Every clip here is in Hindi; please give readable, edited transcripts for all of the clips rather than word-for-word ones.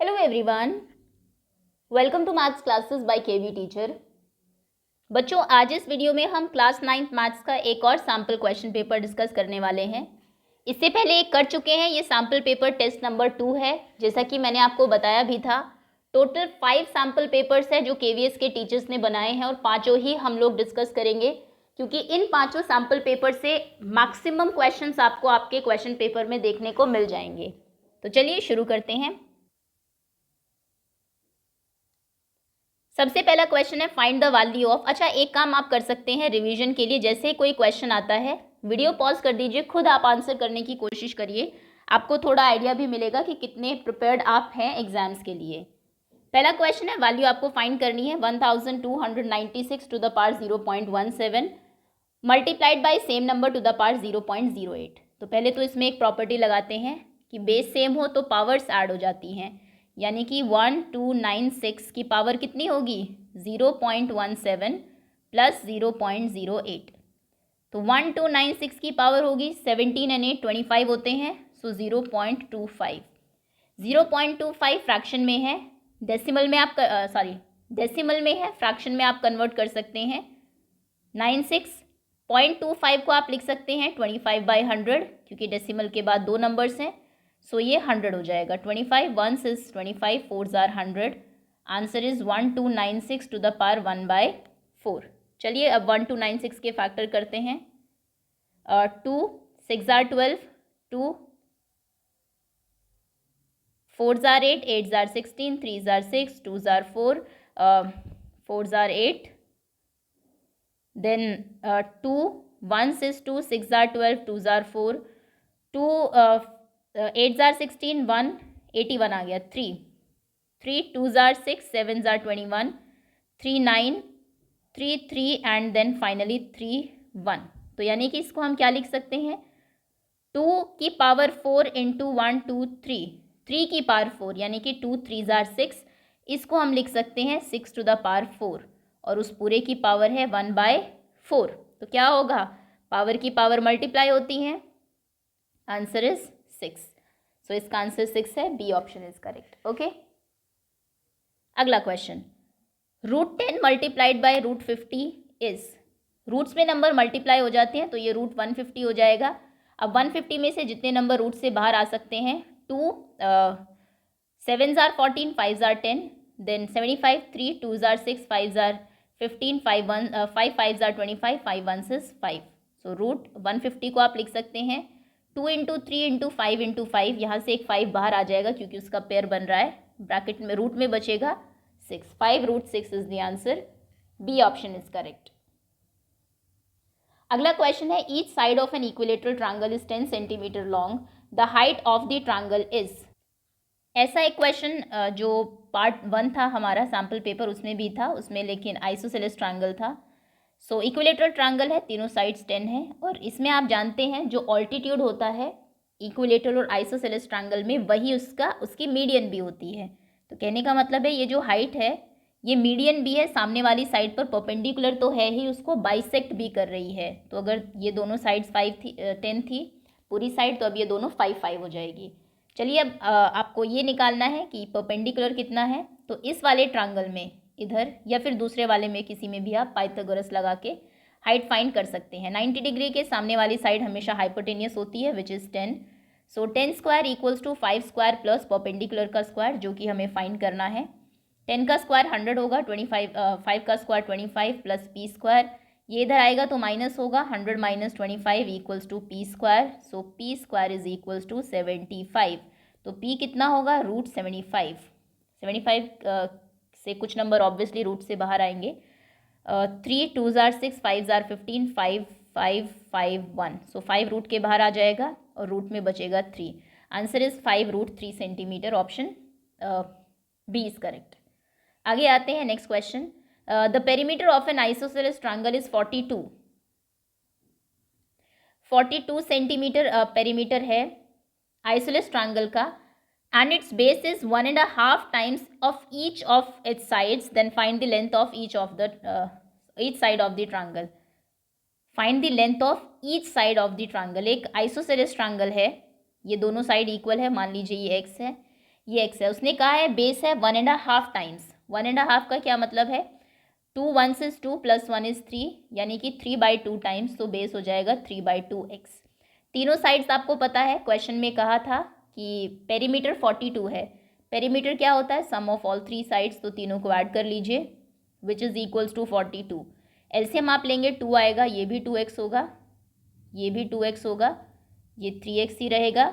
Hello everyone, welcome to maths classes by KV teacher. बच्चों, आज इस वीडियो में हम क्लास 9th मैथ्स का एक और सैम्पल क्वेश्चन पेपर डिस्कस करने वाले हैं। इससे पहले एक कर चुके हैं, ये सैम्पल पेपर टेस्ट नंबर 2 है। जैसा कि मैंने आपको बताया भी था, टोटल 5 सैम्पल पेपर्स है जो केवीएस के टीचर्स ने बनाए हैं और 5 ही हम लोग डिस्कस करेंगे, क्योंकि इन 5 सैम्पल पेपर से मैक्सिमम क्वेश्चंस आपको आपके क्वेश्चन पेपर में देखने को मिल जाएंगे। तो चलिए शुरू करते हैं। सबसे पहला क्वेश्चन है फाइंड द वैल्यू ऑफ। अच्छा, एक काम आप कर सकते हैं रिवीजन के लिए, जैसे कोई क्वेश्चन आता है वीडियो पॉज कर दीजिए, खुद आप आंसर करने की कोशिश करिए। आपको थोड़ा आइडिया भी मिलेगा कि कितने प्रिपेयर्ड आप हैं एग्जाम्स के लिए। पहला क्वेश्चन है, वैल्यू आपको फाइंड करनी है 1296 to the power 0.17 multiplied by same number to the power 0.08। तो पहले तो इसमें एक प्रॉपर्टी लगाते हैं कि बेस सेम हो तो पावर्स ऐड हो जाती हैं, यानी कि 1296 की पावर कितनी होगी 0.17 प्लस 0.08। तो 1296 की पावर होगी 17 एंड 8 25 होते हैं, सो 0.25। 0.25 फ्रैक्शन में है, डेसिमल में आप डेसिमल में है, फ्रैक्शन में आप कन्वर्ट कर सकते हैं। 96.25 को आप लिख सकते हैं 25/100, क्योंकि डेसिमल के बाद 2 नंबर्स हैं, सो ये 100 हो जाएगा। 25 1s is 25, 4s are 100। Answer is 1296 to the power 1/4। चलिए अब 1296 के फैक्टर करते हैं। 2 6 are 12, 2 4s are 8, 8s are 16, 3s are 6, 2s are 4, 4s are 8, then 2 1s is 2, 6 are 12, 2s are 4, 2 8s are 16, 1 81 आ गया, 3 3 2s are 6, 7s are 21, 3 9, 3 3 and then finally 3 1। तो यानी कि इसको हम क्या लिख सकते हैं, 2 की पावर 4 इंटू 1 2 3, 3 की पावर 4 यानी कि 2 3s are 6, इसको हम लिख सकते हैं 6 टू द पावर 4, और उस पूरे की पावर है 1/4। तो क्या होगा, पावर की पावर मल्टीप्लाई होती है, आंसर इज 6। सो इसका आंसर 6 है, B option is correct. Okay, अगला question, √10 multiplied by √50 is. Roots में नंबर मल्टीप्लाई हो जाते हैं तो ये √150 हो जाएगा। अब 150 में से जितने नंबर रूट से बाहर आ सकते हैं, 2 7s are 14, 5s are 10, then 75, 3 2s are 6, 5s are 15, 5 5s are 25, 5 1s is 5। सो √150 को आप लिख सकते हैं 2 इंटू 3 इंटू 5 इंटू 5, यहाँ से एक 5 बाहर आ जाएगा क्योंकि उसका पेयर बन रहा है, ब्रैकेट में रूट में बचेगा 6, 5√6 is the answer, b option is correct. अगला क्वेश्चन है, each side of an equilateral triangle is 10 centimetre long, the height of the triangle is. ऐसा एक क्वेश्चन जो पार्ट 1 था हमारा सैम्पल पेपर, उसमें भी था, उसमें लेकिन आइसोसेलेस ट्रायंगल था। सो इक्विलेटरल ट्रायंगल है, तीनों साइड्स 10 है, और इसमें आप जानते हैं जो ऑल्टीट्यूड होता है इक्विलेटरल और आइसोसेलेस ट्रायंगल में, वही उसकी मीडियन भी होती है। तो कहने का मतलब है ये जो हाइट है ये मीडियन भी है, सामने वाली साइड पर परपेंडिकुलर तो है ही, उसको बाइसेक्ट भी कर रही है। तो अगर ये दोनों साइड्स 10 थी पूरी साइड, तो अब ये दोनों 5 5 हो जाएगी। चलिए अब आपको ये निकालना है कि परपेंडिकुलर कितना है। तो इस वाले ट्रायंगल में इधर या फिर दूसरे वाले में किसी में भी आप पाइथागोरस लगा के हाइट फाइंड कर सकते हैं। 90 डिग्री के सामने वाली साइड हमेशा हाइपोटेनियस होती है, which is 10। So 10 square equals to 5 square plus perpendicular का स्क्वायर, जो कि हमें फाइंड करना है। 10 का स्क्वायर 100 होगा, 5 का स्क्वायर 25 प्लस पी स्क्वायर, ये इधर आएगा तो माइनस होगा, 100 minus 25 equals to p square. So p square is equals to 75। तो पी कितना होगा, √75। 75 से कुछ नंबर ऑब्वियसली रूट से बाहर आएंगे। 3 2s are 6, 5s are 15, 5 5 5 1। So 5 root के बाहर आ जाएगा और रूट में बचेगा 3। Answer is 5√3 centimetre, option B is correct. आगे आते हैं next question, the perimeter of an isosceles triangle is 42 centimetre perimeter है आइसोसेलेस ट्रायंगल का, and its base is 1.5 times of each of its sides, then find the length of each side of the triangle। find the length of each side of the triangle। एक आइसोसेलेस ट्रायंगल है, ये दोनों साइड इक्वल है, मान लीजिए ये x है, ये x है। उसने कहा है बेस है 1.5 टाइम्स। 1.5 का क्या मतलब है, 2 1s is 2 + 1 is 3, यानी कि 3/2 टाइम्स, तो बेस हो जाएगा 3/2x। तीनों साइड्स आपको पता है, क्वेश्चन में कहा था कि पेरीमीटर 42 है। पेरीमीटर क्या होता है, सम ऑफ ऑल 3 साइड्स, तो तीनों को ऐड कर लीजिए which is equals to 42। LCM आप लेंगे 2 आएगा, ये भी 2x होगा, ये भी 2x होगा, ये 3x ही रहेगा,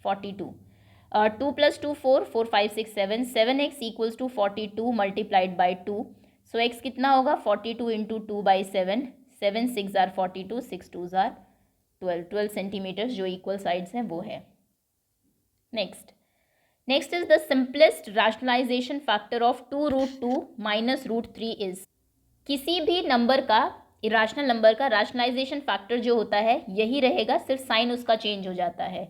42। 2 + 2 4, 4 5 6 7, 7x equals to 42 multiplied by 2। So x कितना होगा, 42 इंटू 2/7, 7 6 आर 42, 6 2 आर 12, 12 सेंटीमीटर्स जो इक्वल साइड्स हैं वो है। Next is the simplest rationalisation factor of 2√2 minus √3 इज। किसी भी नंबर का, इरेशनल नंबर का रैशनलाइजेशन फैक्टर जो होता है यही रहेगा, सिर्फ साइन उसका चेंज हो जाता है।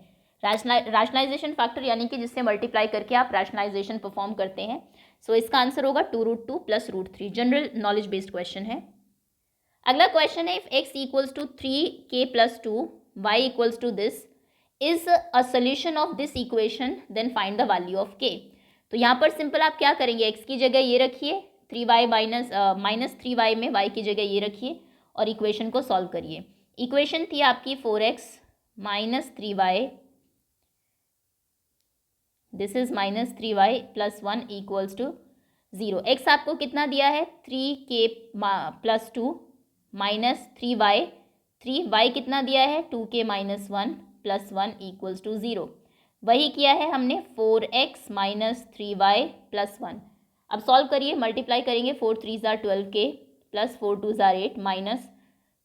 रैशनलाइजेशन फैक्टर यानी कि जिससे मल्टीप्लाई करके आप रैशनलाइजेशन परफॉर्म करते हैं। सो इसका आंसर होगा 2√2 + √3। जनरल नॉलेज बेस्ड क्वेश्चन है। अगला क्वेश्चन है, if x equals to 3k + 2, y equals to this, is a solution of this equation, then find the value of k। तो यहाँ पर सिंपल आप क्या करेंगे, x की जगह ये रखिए, 3y माइनस 3y में y की जगह ये रखिए और इक्वेशन को सॉल्व करिए। इक्वेशन थी आपकी 4x - 3y, this is -3y + 1 equals to 0। x आपको कितना दिया है, 3k + 2 माइनस 3y, 3y कितना दिया है, 2k - 1 + 1 इक्वल्स टू 0। वही किया है हमने, 4x - 3y + 1। अब सॉल्व करिए, मल्टीप्लाई करेंगे, 4 3 are 12k + 4 2 are 8 minus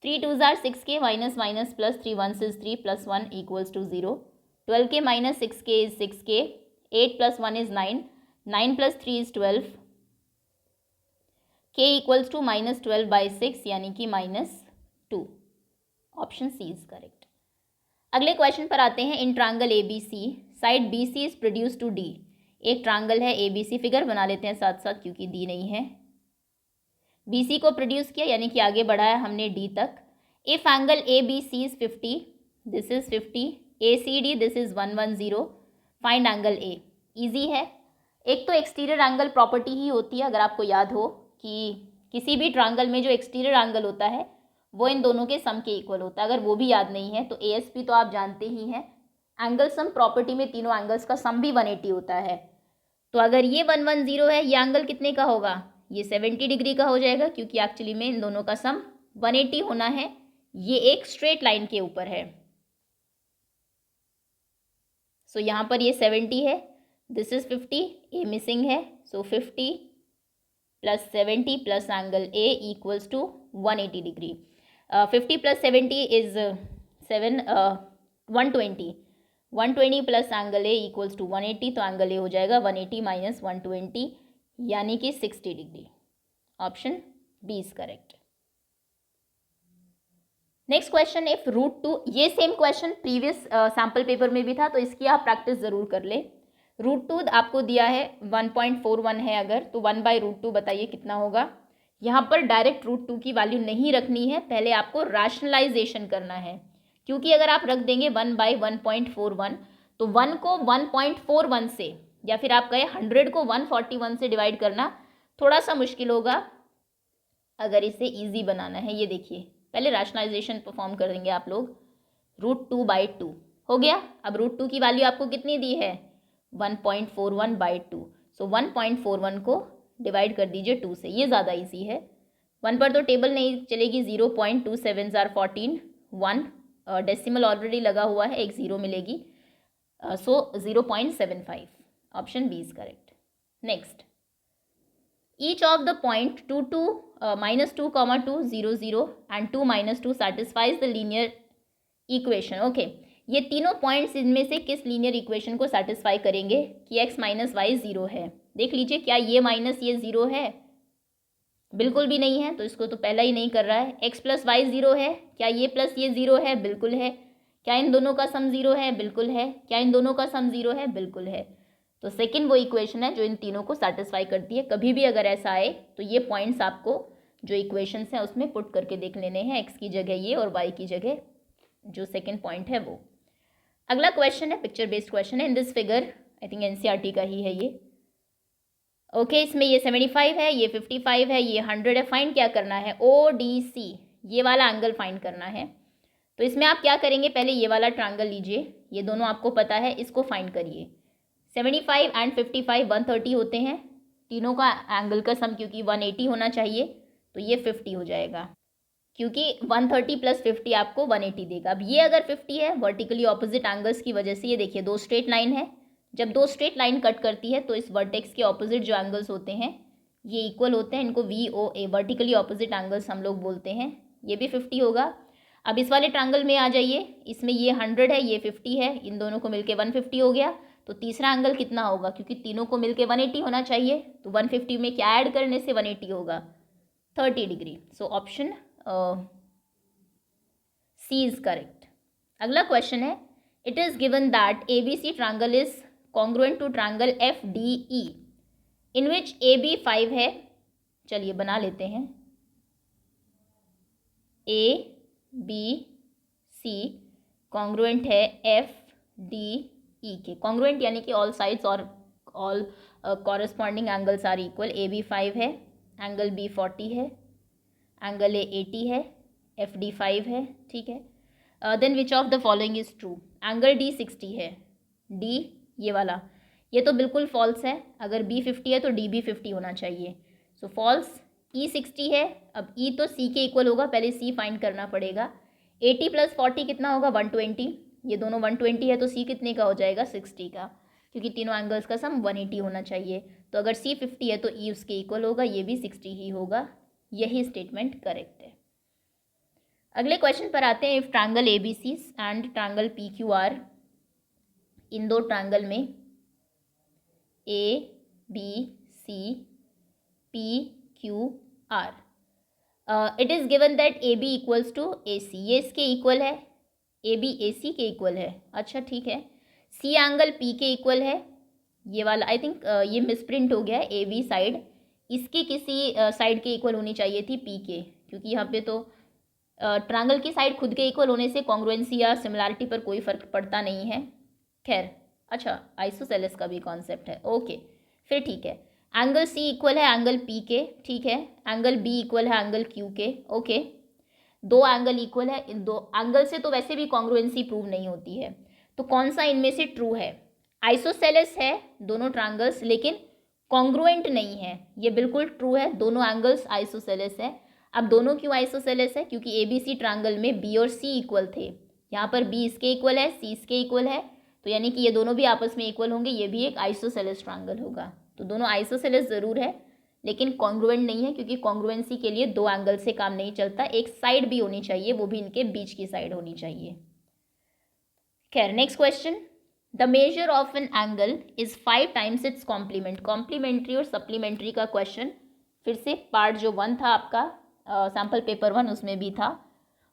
3 2 are 6k minus minus plus 3 1 is 3 + 1 equals to 0। 12k - 6k is 6k, 8 + 1 is 9, 9 + 3 is 12, k equals to -12/6 यानी कि -2। Option C is correct. अगले क्वेश्चन पर आते हैं। In triangle ABC side BC is produce to D। एक ट्रायंगल है ABC, फिगर बना लेते हैं साथ साथ क्योंकि दी नहीं है। BC को प्रोड्यूस किया यानी कि आगे बढ़ाया हमने D तक। If angle ABC is 50, this is 50, ACD this is 110, find angle A। Easy है। एक तो एक्सटीरियर एंगल प्रॉपर्टी ही होती है, अगर आपको याद हो कि किसी भी ट्रायंगल में जो एक्सटीरियर एंगल होता है वो इन दोनों के सम के इक्वल होता है। अगर वो भी याद नहीं है तो ASP तो आप जानते ही हैं। एंगल सम प्रॉपर्टी में तीनों एंगल्स का सम भी 180 होता है। तो अगर ये 110 है, ये एंगल कितने का होगा, ये 70 डिग्री का हो जाएगा, क्योंकि एक्चुअली में इन दोनों का सम 180 होना है। ये एक स्ट्रेट लाइन के ऊपर है। सो यहाँ पर ये 70 है, दिस इज 50, ए मिसिंग है, so 50 + 70 + angle A equals to 180 degree. 50 + 70 is 120, 120 + angle A equals to 180, तो एंगल A हो जाएगा 180 - 120 यानी कि 60 degree. Option B is correct. Next question, if √2, ये same question previous sample paper में भी था, तो इसकी आप प्रैक्टिस ज़रूर कर ले। √2 आपको दिया है 1.41 है अगर, तो 1/√2 बताइए कितना होगा। यहाँ पर डायरेक्ट √2 की वैल्यू नहीं रखनी है, पहले आपको रैशनलाइजेशन करना है, क्योंकि अगर आप रख देंगे 1/1.41 तो 1 को 1.41 से, या फिर आप कहें 100 को 141 से डिवाइड करना थोड़ा सा मुश्किल होगा अगर इसे ईजी बनाना है। ये देखिए, पहले रैशनलाइजेशन परफॉर्म कर देंगे आप लोग। √2/2 हो गया। अब √2 की वैल्यू आपको कितनी दी है, 1.41/2। सो 1.41 को डिवाइड कर दीजिए 2 से, ये ज़्यादा इजी है। 1 पर तो टेबल नहीं चलेगी, 0.27 आर 14, 1 डेसिमल ऑलरेडी लगा हुआ है, एक 0 मिलेगी, so 0.75। Option B is correct. Next, each of the point 2 2 -2, 2 0 0 and 2 -2 satisfies the linear equation। Okay, ये तीनों पॉइंट्स इनमें से किस लीनियर इक्वेशन को सेटिस्फाई करेंगे कि x - y 0 है। देख लीजिए, क्या ये माइनस ये 0 है, बिल्कुल भी नहीं है, तो इसको तो पहला ही नहीं कर रहा है। x + y 0 है, क्या ये प्लस ये 0 है, बिल्कुल है। क्या इन दोनों का सम 0 है, बिल्कुल है। क्या इन दोनों का सम 0 है, बिल्कुल है। तो सेकंड वो इक्वेशन है जो इन तीनों को सेटिस्फाई करती है। कभी भी अगर ऐसा आए तो ये पॉइंट्स आपको जो इक्वेशंस हैं उसमें पुट करके देख लेने हैं, x की जगह ये और y की जगह जो सेकंड पॉइंट है वो। अगला क्वेश्चन है, पिक्चर बेस्ड क्वेश्चन है। In this figure I think NCERT का ही है ये। ओके, इसमें ये 75 है, ये 55 है, ये 100 है। फाइंड क्या करना है? ODC, ये वाला एंगल फाइंड करना है। तो इसमें आप क्या करेंगे, पहले ये वाला ट्रायंगल लीजिए, ये दोनों आपको पता है, इसको फाइंड करिए। 75 एंड 55 130 होते हैं, तीनों का एंगल का सम क्योंकि 180 होना चाहिए, तो ये 50 हो जाएगा, क्योंकि 130 प्लस 50 आपको 180 देगा। अब ये अगर 50 है, वर्टिकली ऑपोजिट एंगल्स की वजह से, ये देखिए दो स्ट्रेट लाइन है, जब दो स्ट्रेट लाइन कट करती है तो इस वर्टेक्स के ऑपोजिट जो एंगल्स होते हैं ये इक्वल होते हैं, इनको VOA वर्टिकली ऑपोजिट एंगल्स हम लोग बोलते हैं। ये भी 50 होगा। अब इस वाले ट्रायंगल में आ जाइए, इसमें ये 100 है, ये 50 है, इन दोनों को मिलके 150 हो गया। तो तीसरा एंगल कितना होगा, क्योंकि तीनों को मिलके 180 होना चाहिए, तो 150 में क्या ऐड करने से 180 होगा, 30 degree. So option C is correct. अगला क्वेश्चन है, it is given that ABC triangle is congruent to triangle FDE in which AB 5 है। चलिए बना लेते हैं, ABC कॉन्ग्रुएंट है FDE के। कॉन्ग्रुएंट यानी कि ऑल साइड्स और all corresponding angles are equal. AB 5 है, एंगल B 40 है, एंगल A 80 है, FD 5 है, ठीक है। Then which of the following is true? Angle D 60 है, D ये वाला, ये तो बिल्कुल फॉल्स है। अगर B 50 है तो D भी 50 होना चाहिए, सो फॉल्स। E 60 है, अब E तो C के इक्वल होगा, पहले C फाइंड करना पड़ेगा। 80 प्लस 40 कितना होगा, 120, ये दोनों 120 है, तो C कितने का हो जाएगा, 60 का, क्योंकि तीनों एंगल्स का सम 180 होना चाहिए। तो अगर C 50 है तो E उसके इक्वल होगा, ये भी 60 ही होगा। यही स्टेटमेंट करेक्ट है। अगले क्वेश्चन पर आते हैं। If triangle ABC and triangle PQR, इन दो ट्रायंगल में ABCPQR, it is given that AB equals to AC, ये इसके इक्वल है, AB AC के इक्वल है। अच्छा ठीक है, C एंगल P के इक्वल है, ये वाला आई थिंक ये मिसप्रिंट हो गया है, AB साइड इसके किसी साइड के इक्वल होनी चाहिए थी P के, क्योंकि यहाँ पे तो ट्रायंगल की साइड खुद के इक्वल होने से कॉन्ग्रुएंसी या सिमिलैरिटी पर कोई फ़र्क पड़ता नहीं है। खैर, अच्छा आइसोसेलेस का भी कॉन्सेप्ट है, ओके फिर ठीक है। एंगल C इक्वल है एंगल P के, ठीक है। एंगल B इक्वल है एंगल Q के, ओके। दो एंगल इक्वल है, इन दो एंगल से तो वैसे भी कॉन्ग्रुएंसी प्रूव नहीं होती है, तो कौन सा इनमें से ट्रू है? आइसोसेलेस है दोनों ट्रायंगल्स, लेकिन कॉन्ग्रुएंट नहीं है, ये बिल्कुल ट्रू है, दोनों एंगल्स आइसोसेलेस है। अब दोनों क्यों आइसोसेलेस है? क्योंकि ABC ट्रायंगल में B और C इक्वल थे, यहाँ पर B इसके इक्वल है, C इसके इक्वल है, तो यानी कि ये दोनों भी आपस में इक्वल होंगे, ये भी एक आइसोसेलेस ट्रायंगल होगा। तो दोनों आइसोसेलेस ज़रूर है, लेकिन कॉन्ग्रुएंट नहीं है, क्योंकि कॉन्ग्रुएंसी के लिए दो एंगल से काम नहीं चलता, एक साइड भी होनी चाहिए, वो भी इनके बीच की साइड होनी चाहिए। खैर, next question, the measure of an angle is 5 times its complement. Complementary और सप्लीमेंट्री का क्वेश्चन, फिर से पार्ट जो 1 था आपका सैम्पल पेपर 1, उसमें भी था,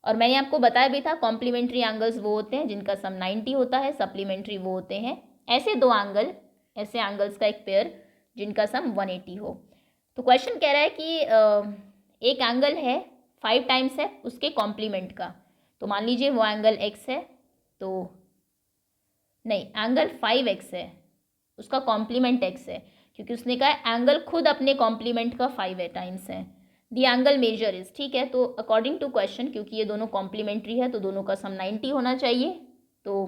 और मैंने आपको बताया भी था कॉम्प्लीमेंट्री एंगल्स वो होते हैं जिनका सम 90 होता है, सप्लीमेंट्री वो होते हैं ऐसे दो एंगल, ऐसे एंगल्स का एक पेयर जिनका सम 180 हो। तो क्वेश्चन कह रहा है कि एक एंगल है 5 टाइम्स है उसके कॉम्प्लीमेंट का, तो मान लीजिए वो एंगल x है, तो नहीं, एंगल 5x है, उसका कॉम्प्लीमेंट x है, क्योंकि उसने कहा एंगल खुद अपने कॉम्प्लीमेंट का 5 टाइम्स है। दी एंगल मेजर इज, ठीक है, तो अकॉर्डिंग टू क्वेश्चन, क्योंकि ये दोनों कॉम्प्लीमेंट्री है तो दोनों का सम 90 होना चाहिए, तो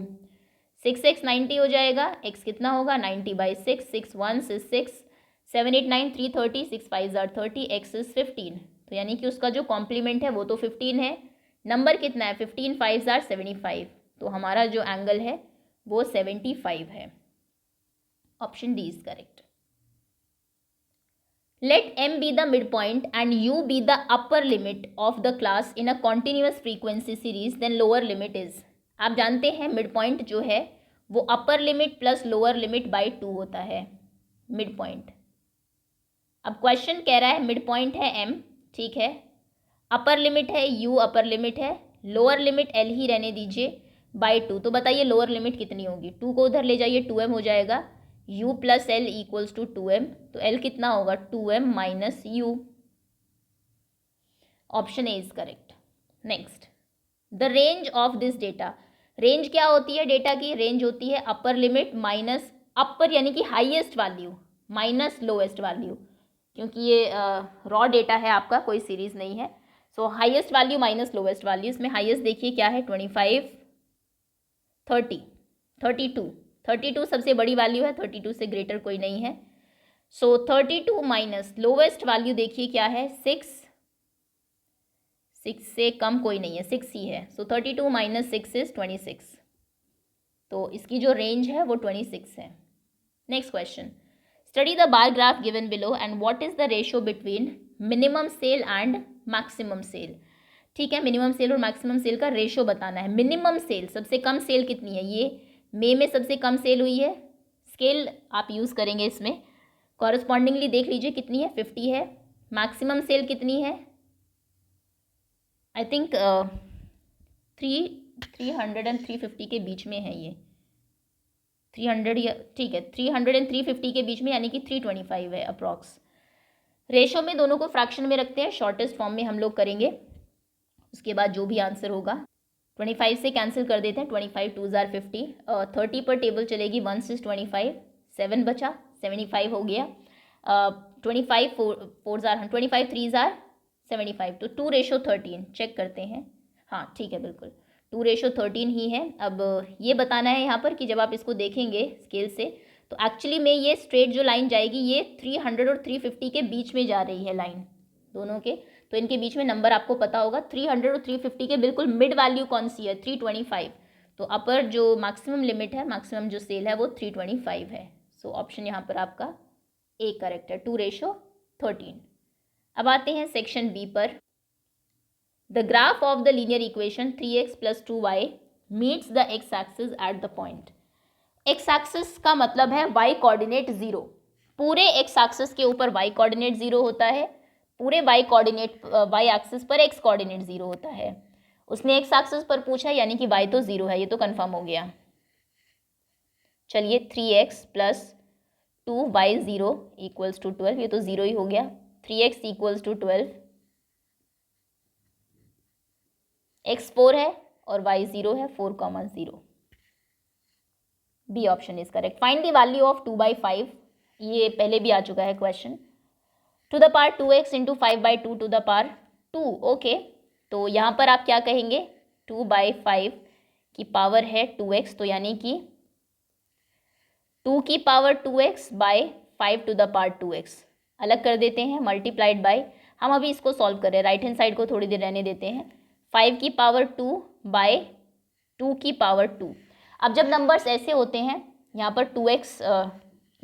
6x 90 हो जाएगा, x कितना होगा 90/6, 6 1 6 6 7 8 9 3 30, 6 5 30, x इज 15, तो यानी कि उसका जो कॉम्प्लीमेंट है वो तो 15 है, नंबर कितना है 15 5 75, तो हमारा जो एंगल है वो 75 है। Option D is correct. Let m be the midpoint and u be the upper limit of the class in a continuous frequency series, then lower limit is। आप जानते हैं midpoint जो है वो upper limit plus lower limit by 2 होता है midpoint। अब क्वेश्चन कह रहा है midpoint है m, ठीक है, upper limit है u, upper limit है, lower limit l ही रहने दीजिए by 2, तो बताइए lower limit कितनी होगी? 2 को उधर ले जाइए, 2m हो जाएगा, u plus l equals to 2m, तो l कितना होगा 2m minus u। Option a is correct. Next, the range of this data, range क्या होती है डेटा की? रेंज होती है अपर लिमिट माइनस अपर यानी कि highest value minus lowest value, क्योंकि ये रॉ डेटा है आपका, कोई सीरीज़ नहीं है। सो highest value minus lowest value, इसमें हाईएस्ट देखिए क्या है 25, 30, 32, 32 सबसे बड़ी वैल्यू है, 32 से ग्रेटर कोई नहीं है। सो 32 माइनस लोवेस्ट वैल्यू देखिए क्या है 6, 6 से कम कोई नहीं है, 6 ही है। सो 32 माइनस 6 इज 26, तो इसकी जो रेंज है वो 26 है। Next question, study the bar graph given below and what is the ratio between minimum sale and maximum sale. ठीक है, मिनिमम सेल और मैक्सिमम सेल का रेशियो बताना है। मिनिमम सेल, सबसे कम सेल कितनी है, ये मई में सबसे कम सेल हुई है, स्केल आप यूज़ करेंगे इसमें, कॉरस्पॉन्डिंगली देख लीजिए कितनी है 50 है। मैक्सिमम सेल कितनी है, आई थिंक 300 एंड 350 के बीच में है, ये 300 या ठीक है 300 एंड 350 के बीच में, यानी कि 325 है अप्रॉक्स। रेशो में दोनों को फ्रैक्शन में रखते हैं, शॉर्टेस्ट फॉर्म में हम लोग करेंगे, उसके बाद जो भी आंसर होगा 25 से कैंसिल कर देते हैं, 25 2 ज़ार 50, 30 पर टेबल चलेगी, 1 6 25, 7 बचा, 75 हो गया, 25 4 ज़ार 25 3 ज़ार 75, तो 2:13 चेक करते हैं। हाँ ठीक है, बिल्कुल 2:13 ही है। अब ये बताना है यहाँ पर कि जब आप इसको देखेंगे स्केल से, तो एक्चुअली में ये स्ट्रेट जो लाइन जाएगी ये 300 और 350 के बीच में जा रही है लाइन दोनों के, तो इनके बीच में नंबर आपको पता होगा। 300 और 350 के बिल्कुल मिड वैल्यू कौन सी है, 325, तो अपर जो मैक्सिमम लिमिट है, मैक्सिमम जो सेल है वो 325 है। सो ऑप्शन यहाँ पर आपका ए करेक्ट है, 2:13। अब आते हैं सेक्शन बी पर। The graph of the linear equation 3x + 2y meets the x axis at the point. X axis का मतलब है y कोऑर्डिनेट 0, पूरे एक्स एक्सिस के ऊपर y कोऑर्डिनेट 0 होता है, पूरे y एक्सिस पर x कोऑर्डिनेट 0 होता है। उसने एक्स एक्सिस पर पूछा, यानी कि y तो 0 है, ये तो कंफर्म हो गया। चलिए 3x + 2y 0 = 12, ये तो 0 ही हो गया। 3x = 12, x 4 है और y 0 है, 4,0। B option is correct. Find the value of 2/5, ये पहले भी आ चुका है question. To the power 2x × 5/2 to the power 2, okay, तो यहाँ पर आप क्या कहेंगे, 2/5 की पावर है 2x, तो यानी कि 2 की power 2x by 5 to the power 2x, अलग कर देते हैं, मल्टीप्लाइड बाय, हम अभी इसको सॉल्व कर रहे हैं, राइट हैंड साइड को थोड़ी देर रहने देते हैं। 5 की पावर 2 बाय 2 की पावर 2। अब जब नंबर्स ऐसे होते हैं, यहाँ पर 2x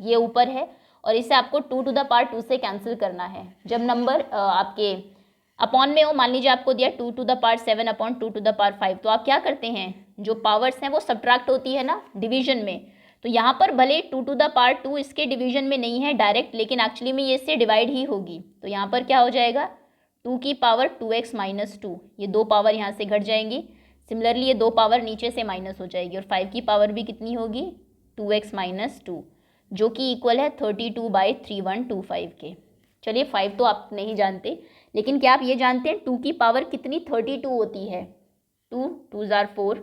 ये ऊपर है और इसे आपको 2 टू द पावर 2 से कैंसिल करना है। जब नंबर आपके अपॉन में हो, मान लीजिए आपको दिया 2 to the power 7 upon 2 to the power 5, तो आप क्या करते हैं, जो पावर्स हैं वो सब्ट्रैक्ट होती है ना डिवीजन में, तो यहाँ पर भले 2 टू द पावर 2 इसके डिवीजन में नहीं है डायरेक्ट, लेकिन एक्चुअली में ये इससे डिवाइड ही होगी, तो यहाँ पर क्या हो जाएगा 2 की पावर 2x - 2, ये 2 पावर यहाँ से घट जाएंगी। सिमिलरली ये 2 पावर नीचे से माइनस हो जाएगी, और 5 की पावर भी कितनी होगी 2x - 2, जो कि इक्वल है 32/3125 के। चलिए 5 तो आप नहीं जानते, लेकिन क्या आप ये जानते हैं 2 की पावर कितनी 32 होती है। 2 2 ज़ार 4,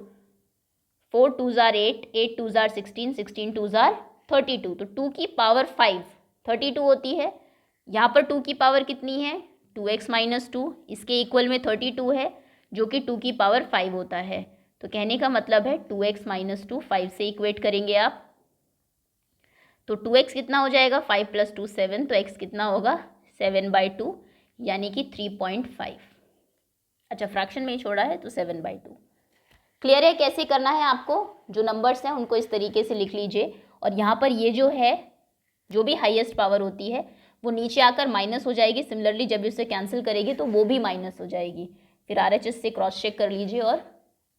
4 2 ज़ार 8, 8 2 ज़ार 16, 16 2 ज़ार 32, तो 2 की पावर 5 32 होती है। यहाँ पर 2 की पावर कितनी है 2x - 2, इसके इक्वल में 32 है, जो कि 2 की पावर 5 होता है। तो कहने का मतलब है 2x - 2 5 से इक्वेट करेंगे आप, तो 2x कितना हो जाएगा 5 + 2 7, तो x कितना होगा 7/2, यानी कि 3.5। अच्छा फ्रैक्शन में ही छोड़ा है तो 7/2। क्लियर है कैसे करना है आपको, जो नंबर्स हैं उनको इस तरीके से लिख लीजिए, और यहाँ पर ये जो है जो भी हाईएस्ट पावर होती है वो नीचे आकर माइनस हो जाएगी, सिमिलरली जब इसे कैंसिल करेगी तो वो भी माइनस हो जाएगी, फिर RHS से क्रॉस चेक कर लीजिए और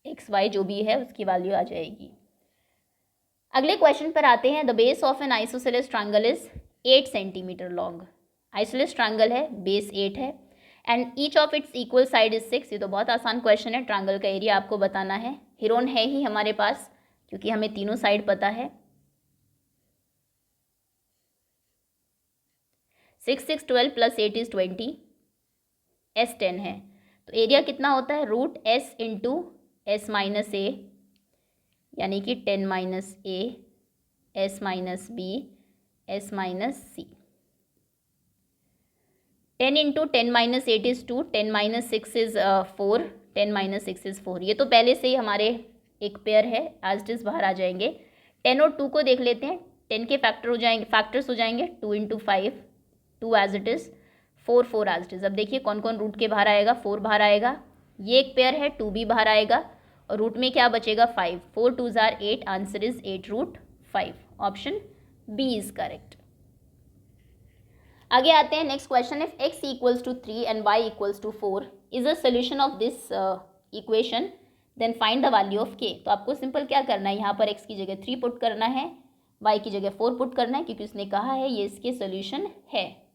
XY जो भी है उसकी वैल्यू आ जाएगी। अगले क्वेश्चन पर आते हैं। The base of an isosceles triangle is 8 centimetre long. Isosceles triangle है, बेस 8 है, and each of its equal side is 6। ये तो बहुत आसान क्वेश्चन है, ट्रायंगल का एरिया आपको बताना है। हिरोन है ही हमारे पास, क्योंकि हमें तीनों साइड पता है। 6 6 12 + 8 = 20, S 10 है, तो एरिया कितना होता है √S × S - A, यानी कि 10 - A s minus b, s minus c. 10 into 10 minus 8 is 2, 10 minus 6 is 4, 10 minus 6 is 4. ये तो पहले से ही हमारे एक पेयर है, एज इट इज़ बाहर आ जाएंगे. 10 और 2 को देख लेते हैं. 10 के फैक्टर्स हो जाएंगे 2 into 5, 2 as it is, 4 4 as it is. अब देखिए कौन कौन रूट के बाहर आएगा. 4 बाहर आएगा, ये एक पेयर है, 2 भी बाहर आएगा, और रूट में क्या बचेगा 5. 4 2 are 8, answer is 8 root 5. Option b is correct. आगे आते हैं next question. If x equals to 3 and y equals to 4 is a solution of this equation, then find the value of k. तो आपको सिंपल क्या करना है, यहाँ पर x की जगह 3 पुट करना है, y की जगह 4 पुट करना है, क्योंकि उसने कहा है ये इसके सोल्यूशन है.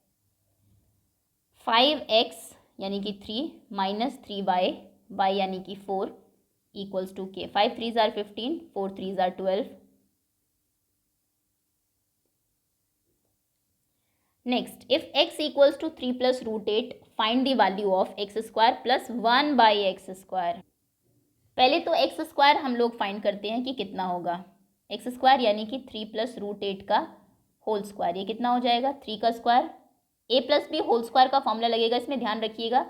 5x यानी कि 3 माइनस 3y, y यानी कि 4 equals to k. 5 3 are 15, 4 3 are 12. Next, if x equals to 3 plus root 8, find the value of x square plus 1 by x square. पहले तो x स्क्वायर हम लोग फाइंड करते हैं कि कितना होगा. x स्क्वायर यानी कि 3 प्लस रूट 8 का होल स्क्वायर, ये कितना हो जाएगा 3 का square. a plus B whole square का फॉर्मूला लगेगा, इसमें ध्यान रखिएगा.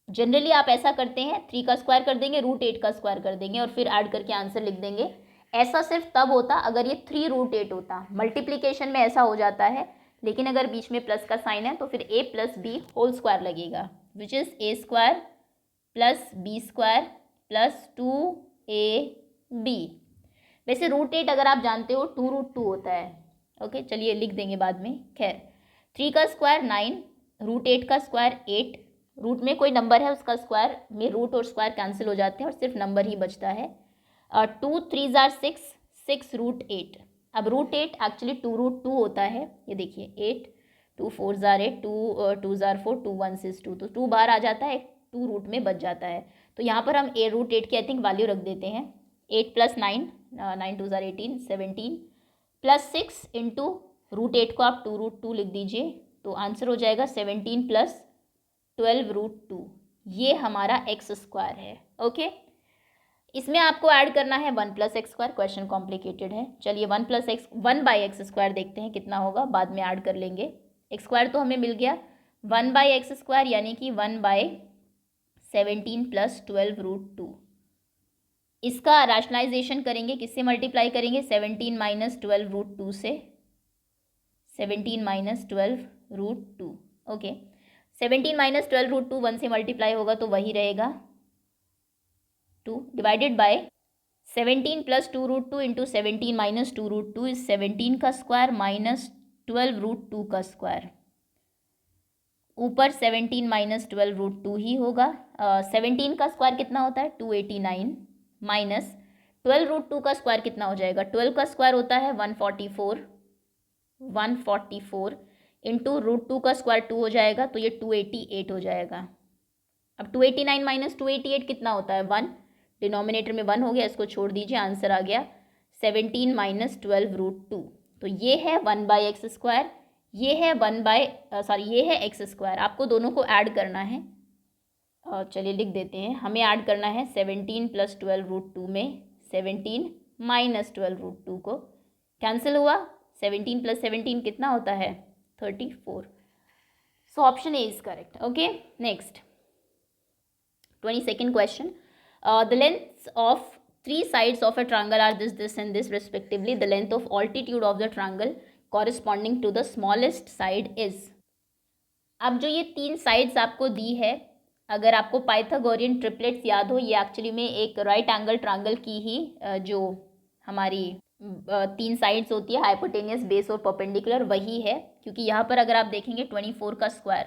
जनरली आप ऐसा करते हैं 3 का स्क्वायर कर देंगे, रूट 8 का स्क्वायर कर देंगे और फिर ऐड करके आंसर लिख देंगे. ऐसा सिर्फ तब होता अगर ये 3 रूट 8 होता. मल्टीप्लीकेशन में ऐसा हो जाता है, लेकिन अगर बीच में प्लस का साइन है तो फिर a plus B whole square लगेगा, which is a square plus B square plus 2ab. वैसे रूट 8 अगर आप जानते हो 2 रूट 2 होता है. ओके, चलिए लिख देंगे बाद में. खैर, 3 का स्क्वायर 9, रूट 8 का स्क्वायर 8. रूट में कोई नंबर है उसका स्क्वायर में रूट और स्क्वायर कैंसिल हो जाते हैं और सिर्फ नंबर ही बचता है. 2 3 ज़ार 6, 6 रूट 8. अब रूट 8 एक्चुअली 2 रूट 2 होता है. ये देखिए 8, 2 4 ज़ार 8, 2 ज़ार 4, 2 1 6 2. तो 2 बाहर आ जाता है, 2 रूट में बच जाता है. तो यहाँ पर हम ए रूट 8 की आई थिंक वैल्यू रख देते हैं. 8 प्लस 9, 9 2 ज़ार 18, 17 प्लस 6 इंटू रूट 8 को आप 2 रूट 2 लिख दीजिए, तो आंसर हो जाएगा 17 प्लस 12 रूट 2. ये हमारा एक्स स्क्वायर है. ओके, इसमें आपको ऐड करना है 1 plus x square. Question complicated है. चलिए 1 बाई एक्स स्क्वायर देखते हैं कितना होगा, बाद में ऐड कर लेंगे. एक्स स्क्वायर तो हमें मिल गया. 1 बाई एक्स स्क्वायर यानी कि 1 बाई 17 प्लस 12 रूट 2. इसका रैशनलाइजेशन करेंगे, किससे मल्टीप्लाई करेंगे, 17 माइनस 12 रूट 2 से. 17 minus 12 root 2. Okay, 17 minus 12 root 2 1 से मल्टीप्लाई होगा तो वही रहेगा 2 divided by 17 plus 2 root 2 into 17 minus 2 root 2 is 17 का स्क्वायर माइनस 12 रूट 2 का स्क्वायर. ऊपर 17 माइनस 12 रूट 2 ही होगा. 17 का स्क्वायर कितना होता है 289 माइनस 12 रूट 2 का स्क्वायर कितना हो जाएगा, 12 का स्क्वायर होता है 144 इंटू रूट 2 का स्क्वायर 2 हो जाएगा, तो ये 288 हो जाएगा. अब 289 माइनस 288 कितना होता है 1. डिनोमिनेटर में 1 हो गया, इसको छोड़ दीजिए, आंसर आ गया 17 माइनस 12 रूट 2. तो ये है 1 बाई एक्स स्क्वायर, ये है ये है एक्स स्क्वायर. आपको दोनों को ऐड करना है. चलिए लिख देते हैं. हमें ऐड करना है 17 प्लस 12 रूट 2 में 17 माइनस 12 रूट 2 को कैंसिल हुआ. 17 प्लस 17 कितना होता है 34. सो option a is correct. Okay, next 22nd question. The lengths of 3 sides of a triangle are this and this respectively. The length of altitude of the triangle corresponding to the smallest side is. अब जो ये 3 साइड्स आपको दी है, अगर आपको पाइथागोरियन ट्रिपलेट्स याद हो, ये एक्चुअली में एक राइट एंगल ट्रायंगल की ही जो हमारी 3 साइड्स होती है, हाइपोटेनियस, बेस और परपेंडिकुलर, वही है. क्योंकि यहाँ पर अगर आप देखेंगे 24 का स्क्वायर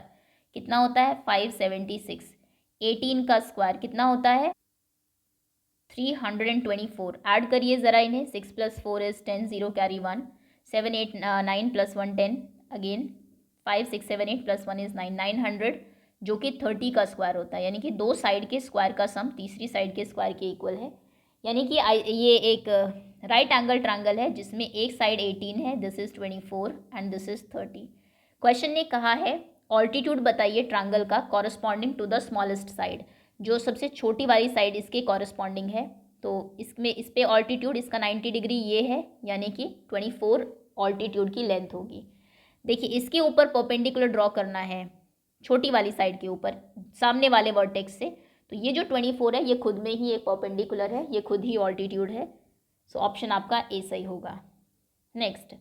कितना होता है 576. 18 का स्क्वायर कितना होता है 324. ऐड करिए ज़रा इन्हें. 6 plus 4 is 10, 0 carry 1, 7 8 9 plus 1 10, again 5 6 7 8 plus 1 is 9, 900, जो कि 30 का स्क्वायर होता है. यानी कि 2 साइड के स्क्वायर का सम तीसरी साइड के स्क्वायर के इक्वल है. यानी कि ये एक राइट एंगल ट्रायंगल है जिसमें एक साइड 18 है, this is 24 and this is 30. Question ने कहा है ऑल्टीट्यूड बताइए ट्रायंगल का corresponding to the smallest side, जो सबसे छोटी वाली साइड इसके कॉरस्पॉन्डिंग है. तो इसमें इस पे ऑल्टीट्यूड इसका 90 डिग्री ये है, यानी कि 24 ऑल्टीट्यूड की लेंथ होगी। देखिए इसके ऊपर परपेंडिकुलर ड्रॉ करना है, छोटी वाली साइड के ऊपर सामने वाले वर्टेक्स से, तो ये जो 24 है ये खुद में ही एक परपेंडिकुलर है, ये खुद ही ऑल्टीट्यूड है। सो ऑप्शन आपका ए सही होगा। Next,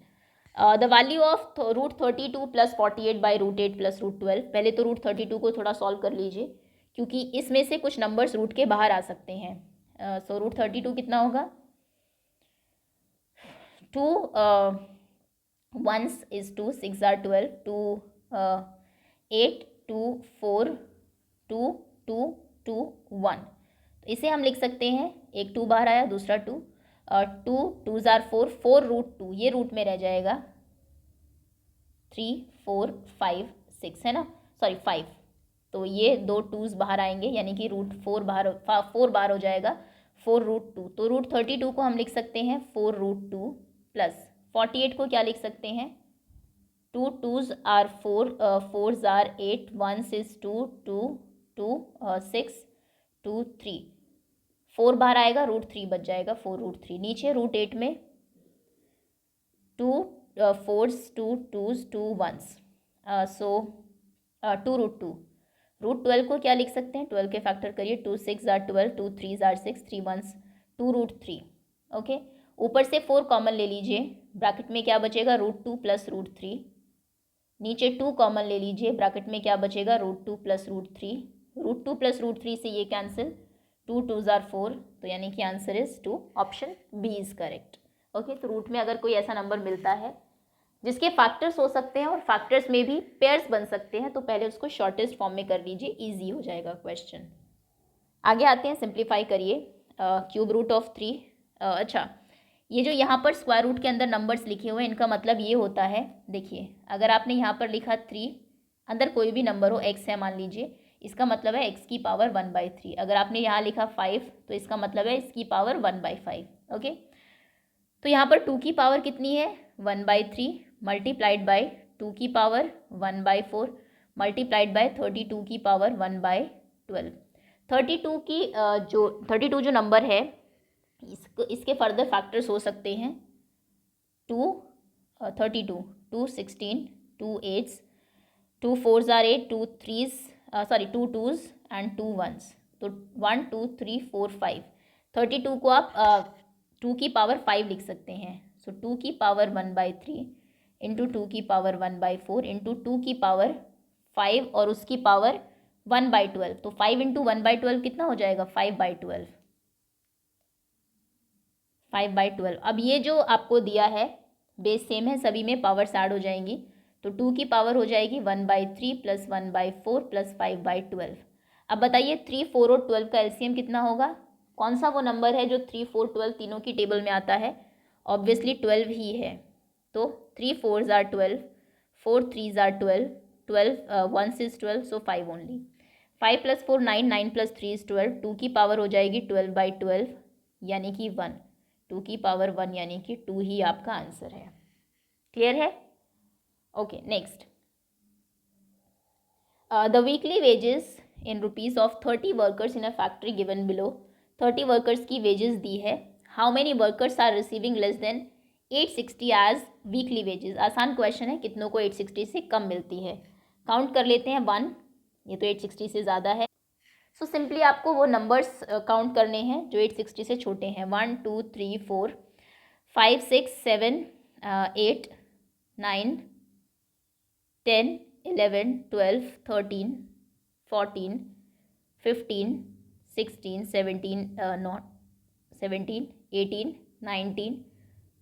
the value of √32 + 48 / √8 + √12। पहले तो √32 को थोड़ा सॉल्व कर लीजिए, क्योंकि इसमें से कुछ नंबर्स रूट के बाहर आ सकते हैं। सो √32 कितना होगा, 2 1s is 2, 6 are 12, 2 8 2 4 2 2 2 1। तो इसे हम लिख सकते हैं, एक 2 बाहर आया, दूसरा 2, 2 2s are 4, 4 √2 ये रूट में रह जाएगा, 3 4 5 6 है ना, सॉरी 5, तो ये 2 2s बाहर आएंगे, यानी कि √4 बाहर हो जाएगा, 4 √2। तो √32 को हम लिख सकते हैं 4 √2 प्लस 48 को क्या लिख सकते हैं, 2 2s are 4, 4s are 8, 1s is 2 2 2 6 2 3, 4 बाहर आएगा, √3 बच जाएगा, 4 √3। नीचे √8 में 2 4s 2 2s 2 1s, सो 2 √2। √12 को क्या लिख सकते हैं, 12 के फैक्टर करिए, 2 6 are 12, 2 3s are 6, 3 1s 2 √3। Okay, ऊपर से 4 कॉमन ले लीजिए, ब्रैकेट में क्या बचेगा, √2 + √3। नीचे 2 कॉमन ले लीजिए, ब्रैकेट में क्या बचेगा, √2 + √3। √2 + √3 से ये कैंसिल, 2 2s are 4, तो यानी कि answer is 2, option B is correct. Okay, तो रूट में अगर कोई ऐसा नंबर मिलता है जिसके फैक्टर्स हो सकते हैं और फैक्टर्स में भी पेयर्स बन सकते हैं, तो पहले उसको शॉर्टेस्ट फॉर्म में कर लीजिए, ईजी हो जाएगा क्वेश्चन। आगे आते हैं, सिंप्लीफाई करिए, क्यूब रूट ऑफ 3। अच्छा, ये जो यहाँ पर स्क्वायर रूट के अंदर नंबर्स लिखे हुए हैं, इनका मतलब ये होता है, देखिए अगर आपने यहाँ पर लिखा 3, अंदर कोई भी नंबर हो, x है मान लीजिए, इसका मतलब है x की पावर 1/3। अगर आपने यहाँ लिखा 5, तो इसका मतलब है इसकी पावर 1/5। ओके, तो यहाँ पर 2 की पावर कितनी है, 1/3 मल्टीप्लाइड बाय 2 की पावर 1/4 मल्टीप्लाइड बाय 32 की पावर 1/12। 32 की जो 32 जो नंबर है, इसके फर्दर फैक्टर्स हो सकते हैं, 2 32 2 16 2 8s 2 4s are 8, 2 3s 2 2s and 2 1s, तो 1 2 3 4 5। 32 को आप 2 की पावर 5 लिख सकते हैं, सो 2 की पावर 1/3 इंटू 2 की पावर 1/4 इंटू 2 की पावर 5 और उसकी पावर 1/12, तो 5 इंटू 1/12 कितना हो जाएगा, 5/12। 5/12। अब ये जो आपको दिया है बेस सेम है, सभी में पावर्स ऐड हो जाएंगी, तो 2 की पावर हो जाएगी 1/3 + 1/4 + 5/12। अब बताइए 3 4 और 12 का एलसीएम कितना होगा, कौन सा वो नंबर है जो 3 4 12 तीनों की टेबल में आता है, ऑब्वियसली 12 ही है, तो 3 4s are 12, 4 3s are 12, 12 1s is 12, so 5 only. 5 + 4 9, 9 + 3 is 12, 2 की पावर हो जाएगी 12/12 यानी कि 1, 2 की पावर 1 यानी कि 2 ही आपका आंसर है। क्लियर है? Okay, next, the weekly wages in rupees of 30 workers in a factory given below. 30 workers की वेजेस दी है, how many workers are receiving less than 860 as weekly wages. आसान क्वेश्चन है, कितनों को 860 से कम मिलती है। काउंट कर लेते हैं, 1, ये तो 860 से ज़्यादा है, सो सिंपली आपको वो नंबर्स काउंट करने हैं जो 860 से छोटे हैं, 1 2 3 4 5 6 7 8 9 10 11 12 13 14 15 16 17 not 17 18 19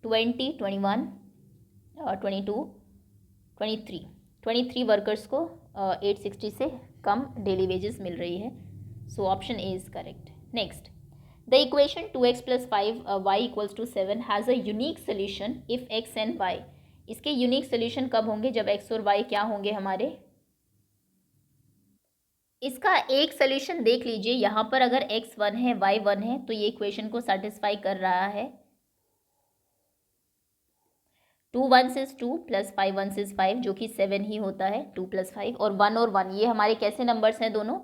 20 21 22 23 वर्कर्स को 860 से कम डेली वेजेस मिल रही है, so option A is correct. Next, the equation 2x + 5 y = 7 has a unique solution if x and y। इसके यूनिक सोल्यूशन कब होंगे, जब x और y क्या होंगे हमारे। इसका एक सोल्यूशन देख लीजिए, यहाँ पर अगर x 1 है y 1 है तो ये इक्वेशन को सेटिस्फाई कर रहा है। 2 1s is 2 + 5 1s is 5, जो कि 7 ही होता है, 2 + 5, और 1 ये हमारे कैसे नंबर्स हैं दोनों,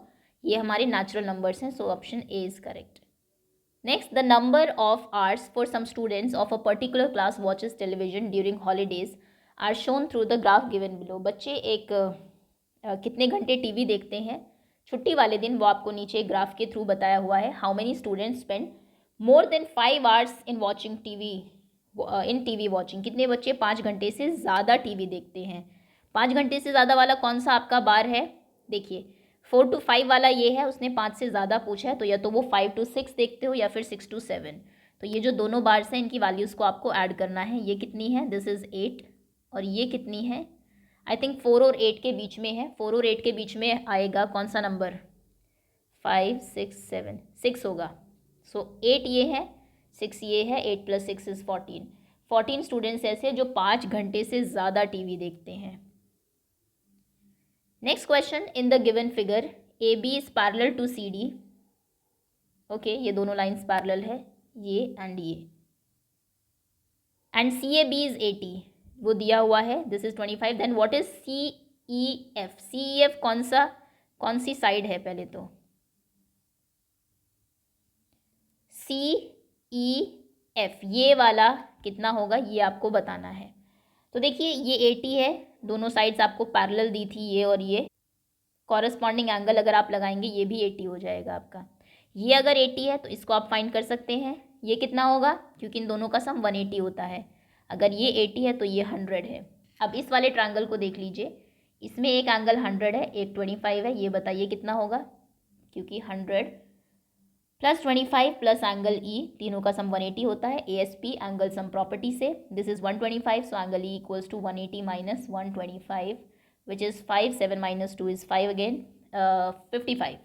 ये हमारे नेचुरल नंबर्स हैं, so option A is correct. Next, the number of hours for some students of a particular class watches television during holidays are shown through the graph given below. बच्चे एक कितने घंटे टीवी देखते हैं छुट्टी वाले दिन, वो आपको नीचे ग्राफ के थ्रू बताया हुआ है। How many students spend more than 5 hours in watching TV, in TV watching, कितने बच्चे 5 घंटे से ज़्यादा टीवी देखते हैं। 5 घंटे से ज़्यादा वाला कौन सा आपका बार है, देखिए 4 to 5 वाला ये है, उसने 5 से ज़्यादा पूछा है, तो या तो वो 5 to 6 देखते हो या फिर 6 to 7। तो ये जो दोनों बार्स हैं इनकी वैल्यूज़ को आपको ऐड करना है। ये कितनी है, दिस इज़ 8, और ये कितनी है, आई थिंक 4 और 8 के बीच में है। 4 और 8 के बीच में आएगा कौन सा नंबर, 5 6 7, 6 होगा। सो 8 ये है, 6 ये है, 8 + 6 इज़ 14। 14 स्टूडेंट्स ऐसे जो 5 घंटे से ज़्यादा टीवी देखते हैं। Next question, in the given figure A B is parallel to C D. Okay, ये दोनों लाइंस पैरेलल है, ये and C A B is 80, वो दिया हुआ है, this is 25। Then what is C E F, C E F कौन सी साइड है, पहले तो सी ई एफ ये वाला कितना होगा ये आपको बताना है। तो देखिए ये 80 है, दोनों साइड्स आपको पैरेलल दी थी, ये और ये कॉरस्पॉन्डिंग एंगल अगर आप लगाएंगे ये भी 80 हो जाएगा आपका। ये अगर 80 है तो इसको आप फाइंड कर सकते हैं, ये कितना होगा, क्योंकि इन दोनों का सम 180 होता है। अगर ये 80 है तो ये 100 है। अब इस वाले ट्रायंगल को देख लीजिए, इसमें एक एंगल 100 है, एक 25 है, ये बताइए कितना होगा, क्योंकि 100 + 25 + एंगल ई, तीनों का सम 180 होता है, ASP एंगल सम प्रॉपर्टी से। This is 125, so angle E = 180 - 125, which is 5, 7 - 2 is 5 again, 55.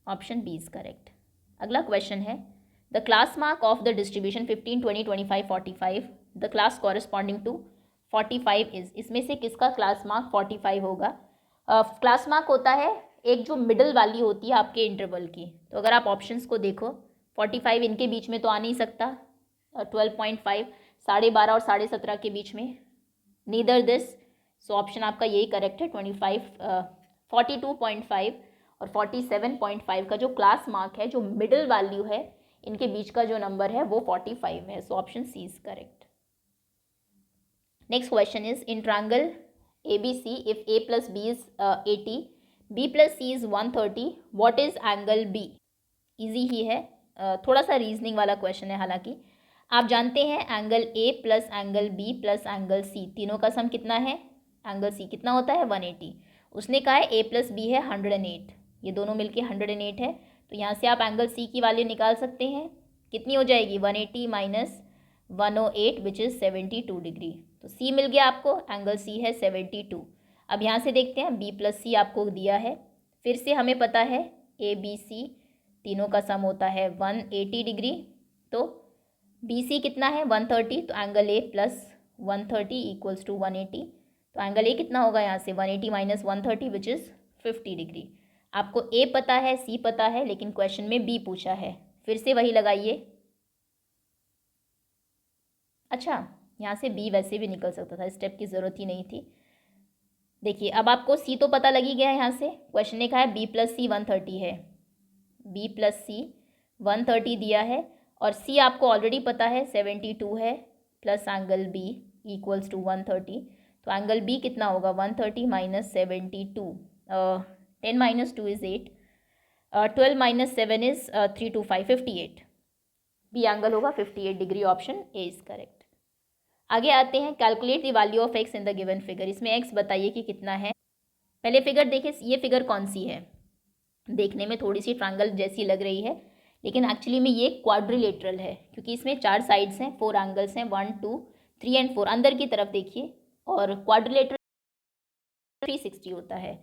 Option B is correct. अगला क्वेश्चन है, the class mark of the distribution 15, 20, 25, 45, the class corresponding to 45 is, इसमें से किसका क्लास मार्क 45 होगा। क्लास मार्क होता है एक जो मिडल वैल्यू होती है आपके इंटरवल की। तो अगर आप ऑप्शंस को देखो, 45 इनके बीच में तो आ नहीं सकता, 12.5, 12.5 और 17.5 के बीच में, नीदर दिस। सो ऑप्शन आपका यही करेक्ट है, 25, 42.5 और 47.5 का जो क्लास मार्क है, जो मिडिल वैल्यू है, इनके बीच का जो नंबर है वो 45 है। So option C is correct. Next question is, in triangle ABC if A + B is 80, B + C is 130, what is angle B। Easy ही है, थोड़ा सा रीजनिंग वाला क्वेश्चन है। हालांकि आप जानते हैं angle A + angle B + angle C, तीनों का सम कितना है, एंगल C कितना होता है, 180। उसने कहा है A + B है 108, ये दोनों मिलके 108 है। तो यहाँ से आप एंगल C की वैल्यू निकाल सकते हैं, कितनी हो जाएगी, 180 - 108 विच इज़ 72 डिग्री। तो C मिल गया आपको, एंगल C है 72। अब यहाँ से देखते हैं B + C आपको दिया है, फिर से हमें पता है ABC तीनों का सम होता है 180 डिग्री। तो BC कितना है, 130, तो एंगल A + 130 = 180। तो एंगल A कितना होगा यहाँ से, 180 - 130 विच इज़ 50 डिग्री। आपको A पता है, C पता है, लेकिन क्वेश्चन में B पूछा है, फिर से वही लगाइए। अच्छा, यहाँ से B वैसे भी निकल सकता था, स्टेप की ज़रूरत ही नहीं थी। देखिए अब आपको C तो पता लगी गया है, यहाँ से क्वेश्चन ने कहा है B + C 130 है, B + C 130 दिया है, और C आपको ऑलरेडी पता है 72 है, प्लस एंगल B = 130। तो एंगल B कितना होगा, 130 - 72, 10 - 2 is 8, 12 - 7 is 3 to 5, 58। B angle होगा 58 degree, option a is correct. आगे आते हैं, calculate the value of x in the given figure. इसमें एक्स बताइए कि कितना है। पहले फिगर देखिए, ये फिगर कौन सी है, देखने में थोड़ी सी ट्रायंगल जैसी लग रही है, लेकिन एक्चुअली में ये क्वाड्रिलेटरल है, क्योंकि इसमें 4 साइड्स हैं, 4 एंगल्स हैं, 1 2 3 एंड 4। अंदर की तरफ देखिए, और क्वाड्रिलेटरल 360 होता है,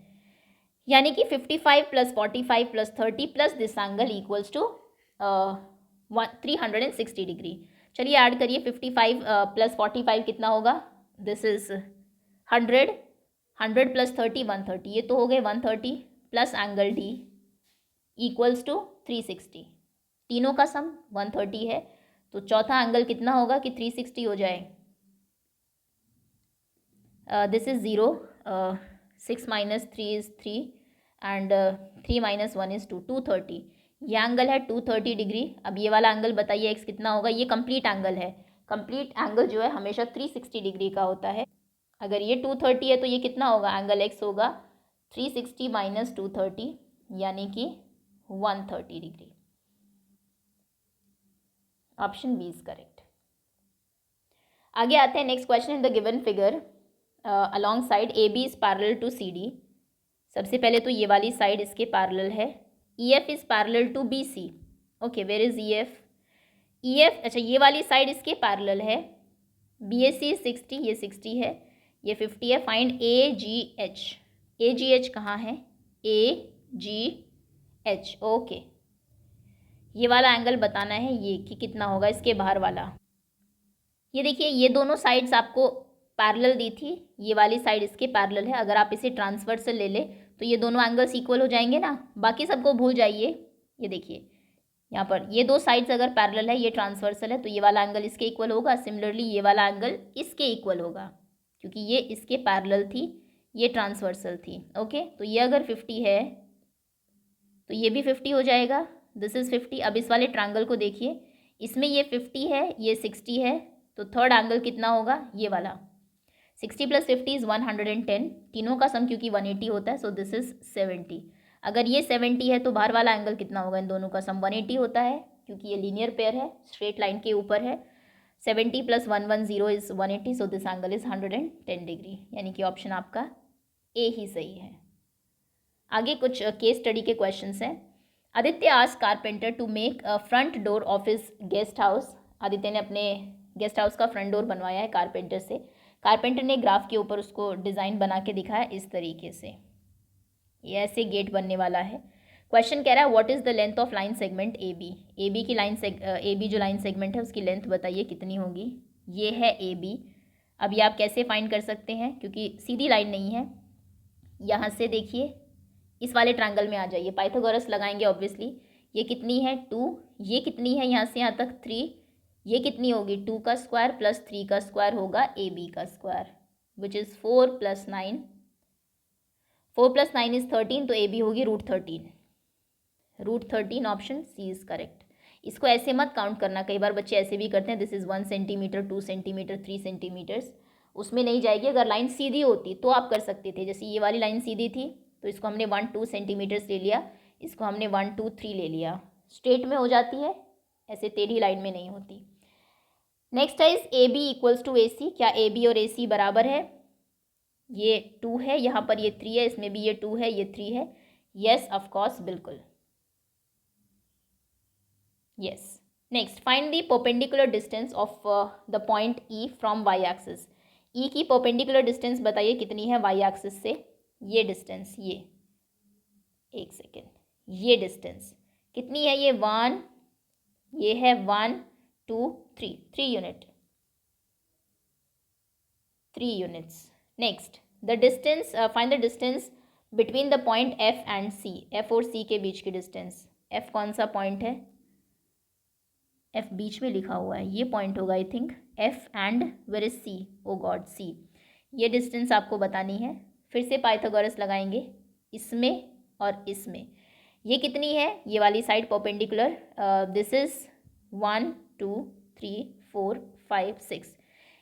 यानी कि 55 + 45 + 30 + दिस एंगल = 360 डिग्री। चलिए ऐड करिए, 55 + 45 कितना होगा, दिस इज 100, 100 + 30 130, ये तो हो गए 130, प्लस एंगल D = 360, तीनों का सम 130 है। तो चौथा एंगल कितना होगा कि 360 हो जाए, this is 0, 6 - 3 is 3 and 3 - 1 is 2, 230। ये एंगल है 230 डिग्री। अब ये वाला एंगल बताइए एक्स कितना होगा। ये कंप्लीट एंगल है। कंप्लीट एंगल जो है हमेशा 360 डिग्री का होता है। अगर ये 230 है तो ये कितना होगा, एंगल एक्स होगा 360 माइनस 230 यानी कि 130 डिग्री। Option B is correct. आगे आते हैं next question. In the given figure along side A B is parallel to C D. सबसे पहले तो ये वाली साइड इसके पैरेलल है। E F is parallel to B C. Okay, where is E F? E F, अच्छा ये वाली साइड इसके पैरेलल है। बी एस सी 60, ये 60 है, ये 50 है। फाइंड ए जी एच। ए जी एच कहाँ है? ए जी एच, ओके। ये वाला एंगल बताना है ये कि कितना होगा इसके बाहर वाला। ये देखिए ये दोनों साइड्स आपको पैरेलल दी थी, ये वाली साइड इसके पैरेलल है। अगर आप इसे ट्रांसवर्सल ले ले तो ये दोनों एंगल्स इक्वल हो जाएंगे ना। बाकी सबको भूल जाइए। ये देखिए यहाँ पर ये दो साइड्स अगर पैरेलल है, ये ट्रांसवर्सल है, तो ये वाला एंगल इसके इक्वल होगा। सिमिलरली ये वाला एंगल इसके इक्वल होगा क्योंकि ये इसके पैरेलल थी, ये ट्रांसवर्सल थी। ओके, तो ये अगर 50 है तो ये भी 50 हो जाएगा। This is 50। अब इस वाले ट्रायंगल को देखिए, इसमें ये 50 है, ये 60 है, तो थर्ड एंगल कितना होगा? ये वाला 60 + 50 इज़ 110। तीनों का सम क्योंकि 180 होता है, सो दिस इज़ 70। अगर ये 70 है तो बाहर वाला एंगल कितना होगा? इन दोनों का सम 180 होता है क्योंकि ये लीनियर पेयर है, स्ट्रेट लाइन के ऊपर है। 70 + 110 is 180, so this angle is 110 degree, यानी कि ऑप्शन आपका ए ही सही है। आगे कुछ केस स्टडी के क्वेश्चंस हैं। Aditya asked carpenter to make a front door of his guest house. Aditya ने अपने गेस्ट हाउस का फ्रंट डोर बनवाया है कारपेंटर से। कारपेंटर ने ग्राफ के ऊपर उसको डिज़ाइन बना के दिखाया इस तरीके से। ये ऐसे गेट बनने वाला है। क्वेश्चन कह रहा है what is the length of line segment A B. A B की लाइन ए बी जो लाइन सेगमेंट है उसकी लेंथ बताइए कितनी होगी। ये है ए बी। अब ये आप कैसे फाइंड कर सकते हैं, क्योंकि सीधी लाइन नहीं है। यहाँ से देखिए इस वाले ट्रायंगल में आ जाइए, पाइथागोरस लगाएंगे ऑब्वियसली। ये कितनी है 2, ये कितनी है यहाँ से यहाँ तक 3, ये कितनी होगी 2 का स्क्वायर प्लस 3 का स्क्वायर होगा ए बी का स्क्वायर, विच इज़ 4 + 9। 4 + 9 इज़ 13, तो ए बी होगी √13। √13 ऑप्शन सी इज़ करेक्ट। इसको ऐसे मत काउंट करना, कई बार बच्चे ऐसे भी करते हैं, this is 1 centimetre, 2 centimetre, 3 centimetres, उसमें नहीं जाएगी। अगर लाइन सीधी होती तो आप कर सकते थे। जैसे ये वाली लाइन सीधी थी तो इसको हमने 1-2 सेंटीमीटर्स ले लिया, इसको हमने 1-2-3 ले लिया, स्ट्रेट में हो जाती है, ऐसे टेढ़ी लाइन में नहीं होती। नेक्स्ट है is A B equals to A C. क्या ए बी और ए सी बराबर है? ये 2 है, यहाँ पर ये 3 है, इसमें भी ये 2 है, ये 3 है। यस ऑफ कोर्स, बिल्कुल yes. Next, find the perpendicular distance of the point E from Y axis. E की परपेंडिकुलर डिस्टेंस बताइए कितनी है वाई एक्सिस से। ये डिस्टेंस, ये एक सेकेंड, ये डिस्टेंस कितनी है? ये 1, ये है 1 2 3 unit, 3 units. Next, the distance, find the distance between the point F and C. F और सी के बीच की डिस्टेंस। एफ कौन सा पॉइंट है? एफ बीच में लिखा हुआ है, ये पॉइंट होगा I think. F and where is C? Oh God, C. ये डिस्टेंस आपको बतानी है। फिर से पाइथागोरस लगाएंगे इसमें और इसमें। ये कितनी है? ये वाली साइड परपेंडिकुलर, दिस इज 1 2 3 4 5 6,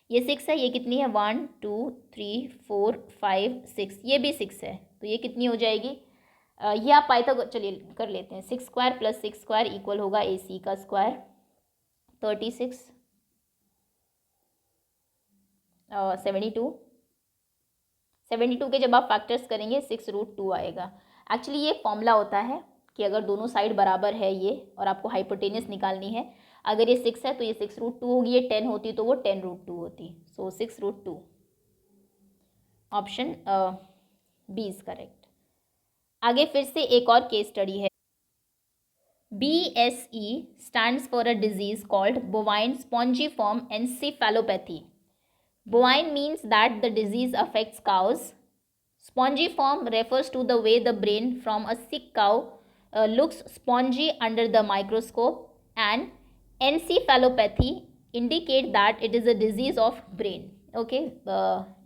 ये 6 है। ये कितनी है? 1 2 3 4 5 6, ये भी 6 है, तो ये कितनी हो जाएगी? ये आप पाइथागोरस चलिए कर लेते हैं। 6 स्क्वायर + 6 स्क्वायर इक्वल होगा ए सी का स्क्वायर, 36 72। 72 के जब आप फैक्टर्स करेंगे 6√2 आएगा। एक्चुअली ये फॉर्मूला होता है कि अगर दोनों साइड बराबर है ये और आपको हाइपोटेनस निकालनी है, अगर ये 6 है तो ये 6√2 होगी, ये 10 होती तो वो 10√2 होती। सो 6√2 ऑप्शन बी इज करेक्ट। आगे फिर से एक और केस स्टडी है। BSE stands for a disease called bovine spongiform encephalopathy. Bovine means that the disease affects cows. Spongiform refers to the way the brain from a sick cow looks spongy under the microscope, and encephalopathy indicate that it is a disease of brain. Okay,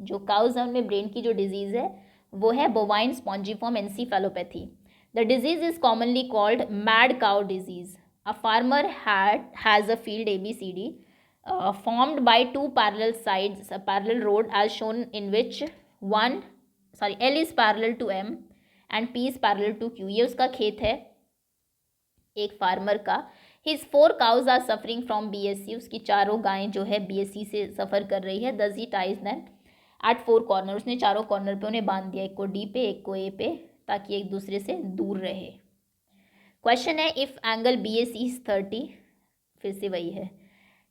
जो cows हैं उनमें brain की जो disease है वो है bovine spongiform encephalopathy. The disease is commonly called mad cow disease. A farmer has a field ABCD formed by two parallel sides, a parallel road as shown in which L is parallel to M and P is parallel to Q. ये उसका खेत है एक फार्मर का. His 4 cows are suffering from BSE. उसकी चारों गायें जो है BSE से सफ़र कर रही है. Thus he ties them at 4 corner. उसने चारों कॉर्नर पे उन्हें बांध दिया, एक को D पे एक को A पे, ताकि एक दूसरे से दूर रहे. क्वेश्चन है इफ़ एंगल BSE इज 30. फिर से वही है.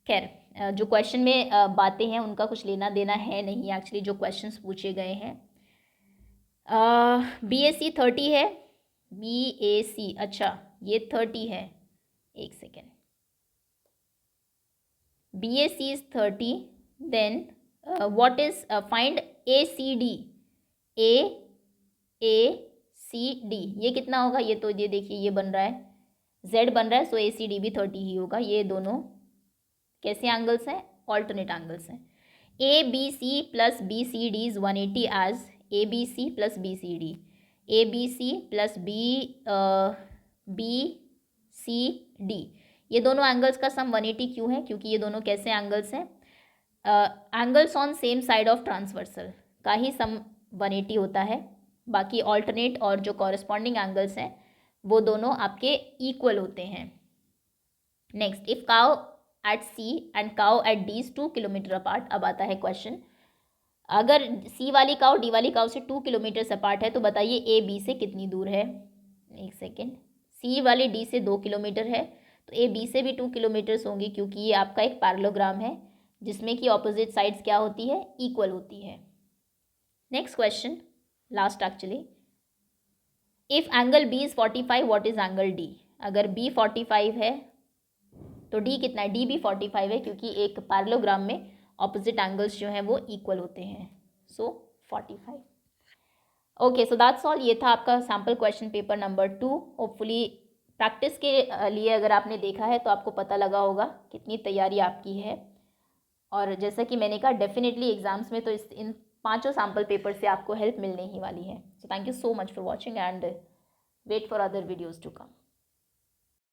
खैर, जो क्वेश्चन में बातें हैं उनका कुछ लेना देना है नहीं. एक्चुअली जो क्वेश्चंस पूछे गए हैं, BSE 30 है. BAC, अच्छा ये 30 है. एक second. BAC is 30. Then what is find ACD. ACD ये कितना होगा? ये तो ये देखिए ये बन रहा है, Z बन रहा है, सो ACD भी 30 ही होगा. ये दोनों कैसे एंगल्स हैं? ऑल्टरनेट एंगल्स हैं. ABC plus BCD is 180 as ABC plus BCD. ABC plus BCD ये दोनों एंगल्स का सम 180 क्यों है? क्योंकि ये दोनों कैसे एंगल्स हैं? Angles on same side of transversal का ही सम 180 होता है. बाकी ऑल्टरनेट और जो कॉरेस्पॉन्डिंग एंगल्स हैं वो दोनों आपके इक्वल होते हैं. Next, if cow at C and cow at D is 2 kilometre apart. अब आता है क्वेश्चन, अगर C वाली काउ D वाली काउ से 2 किलोमीटर अपार्ट है तो बताइए A B से कितनी दूर है? एक सेकेंड. C वाली D से 2 किलोमीटर है तो A B से भी 2 किलोमीटर्स होंगी, क्योंकि ये आपका एक पैरेललोग्राम है जिसमें कि ऑपोजिट साइड्स क्या होती है? इक्वल होती है. Next question, last actually. If angle B is 45, what is angle D? अगर B 45 है तो D कितना है? D भी 45 है, क्योंकि एक पैरेललोग्राम में ऑपोजिट एंगल्स जो हैं वो इक्वल होते हैं. सो 45. Okay, so that's all. ये था आपका sample question paper number 2. Hopefully practice के लिए अगर आपने देखा है तो आपको पता लगा होगा कितनी तैयारी आपकी है. और जैसा कि मैंने कहा, डेफिनेटली एग्जाम्स में तो इन 5 सैम्पल पेपर से आपको हेल्प मिलने ही वाली है. So thank you so much for watching and wait for other videos to come.